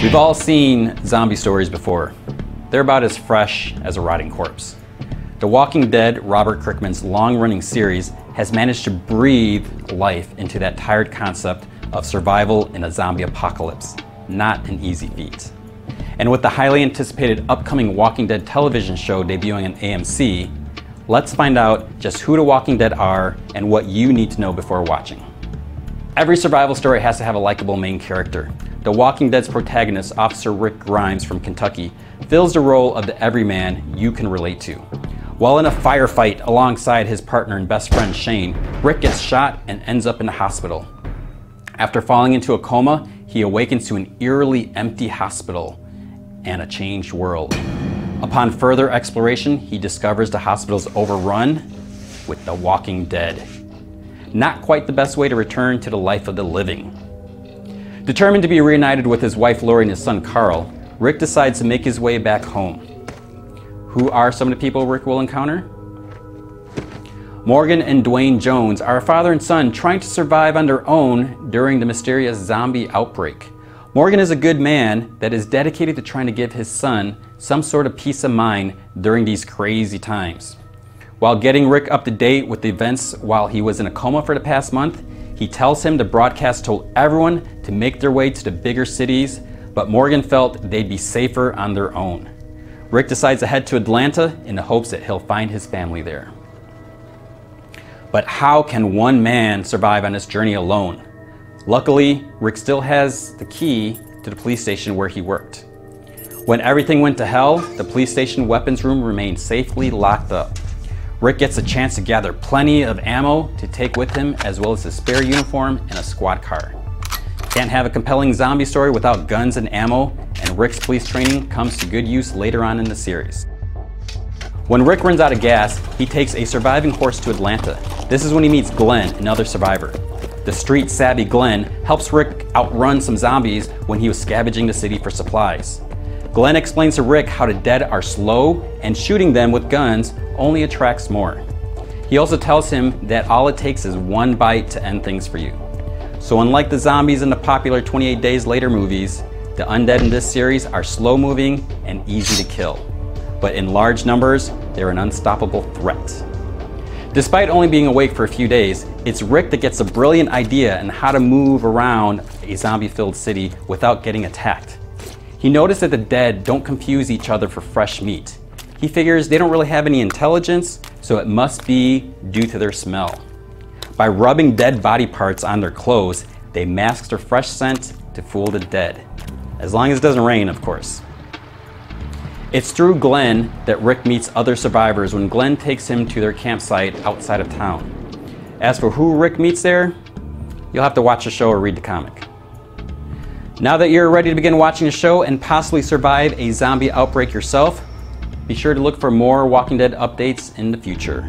We've all seen zombie stories before. They're about as fresh as a rotting corpse. The Walking Dead, Robert Kirkman's long-running series, has managed to breathe life into that tired concept of survival in a zombie apocalypse. Not an easy feat. And with the highly anticipated upcoming Walking Dead television show debuting on AMC, let's find out just who the Walking Dead are and what you need to know before watching. Every survival story has to have a likable main character. The Walking Dead's protagonist, Officer Rick Grimes from Kentucky, fills the role of the everyman you can relate to. While in a firefight alongside his partner and best friend Shane, Rick gets shot and ends up in the hospital. After falling into a coma, he awakens to an eerily empty hospital and a changed world. Upon further exploration, he discovers the hospital's overrun with the Walking Dead. Not quite the best way to return to the life of the living. Determined to be reunited with his wife Lori and his son Carl, Rick decides to make his way back home. Who are some of the people Rick will encounter? Morgan and Dwayne Jones are a father and son trying to survive on their own during the mysterious zombie outbreak. Morgan is a good man that is dedicated to trying to give his son some sort of peace of mind during these crazy times. While getting Rick up to date with the events while he was in a coma for the past month, he tells him the broadcast told everyone to make their way to the bigger cities, but Morgan felt they'd be safer on their own. Rick decides to head to Atlanta in the hopes that he'll find his family there. But how can one man survive on this journey alone? Luckily, Rick still has the key to the police station where he worked. When everything went to hell, the police station weapons room remained safely locked up. Rick gets a chance to gather plenty of ammo to take with him, as well as a spare uniform and a squad car. Can't have a compelling zombie story without guns and ammo, and Rick's police training comes to good use later on in the series. When Rick runs out of gas, he takes a surviving horse to Atlanta. This is when he meets Glenn, another survivor. The street-savvy Glenn helps Rick outrun some zombies when he was scavenging the city for supplies. Glenn explains to Rick how the dead are slow and shooting them with guns only attracts more. He also tells him that all it takes is one bite to end things for you. So unlike the zombies in the popular 28 Days Later movies, the undead in this series are slow-moving and easy to kill. But in large numbers, they're an unstoppable threat. Despite only being awake for a few days, it's Rick that gets a brilliant idea on how to move around a zombie-filled city without getting attacked. He noticed that the dead don't confuse each other for fresh meat. He figures they don't really have any intelligence, so it must be due to their smell. By rubbing dead body parts on their clothes, they mask their fresh scent to fool the dead. As long as it doesn't rain, of course. It's through Glenn that Rick meets other survivors when Glenn takes him to their campsite outside of town. As for who Rick meets there, you'll have to watch the show or read the comic. Now that you're ready to begin watching the show and possibly survive a zombie outbreak yourself, be sure to look for more Walking Dead updates in the future.